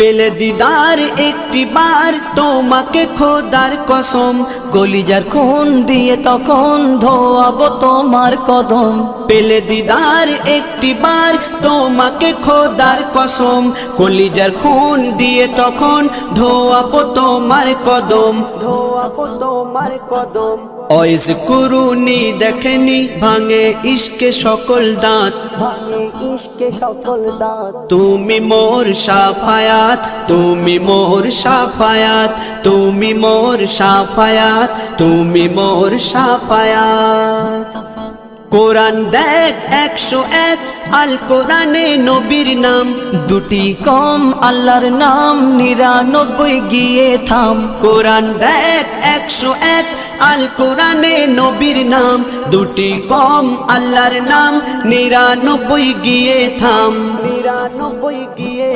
পেলে দিদার একটি বার তোমাকে খোদার কসম, কলিজার খুন দিয়ে তখন ধোয়াবো তোমার কদম। পেলে দিদার একটি বার তোমাকে খোদার কসম, কলিজার খুন দিয়ে তখন ধোয়াবো তোমার কদম, ধোয়াবো তোমার কদম। ওয়াইজ কুরুনি দেখেনি ভাঙে ইশকে সকল দাঁত, ভাঙে ইশকে সকল দাঁত। তুমি মোর শাফায়াত, তুমি মোর শাফায়াত, তুমি মোর শাফায়াত, তুমি মোর শাফায়াত। কোরআন দেখ 101 আল কোরআনে নবীর নাম, দুটি কম আল্লাহর নাম 99 গিয়ে থাম। কোরআন দেখ 101 আল কোরআনে নবীর নাম, দুটি কম আল্লাহর নাম 99 গিয়ে থাম, 99 গিয়ে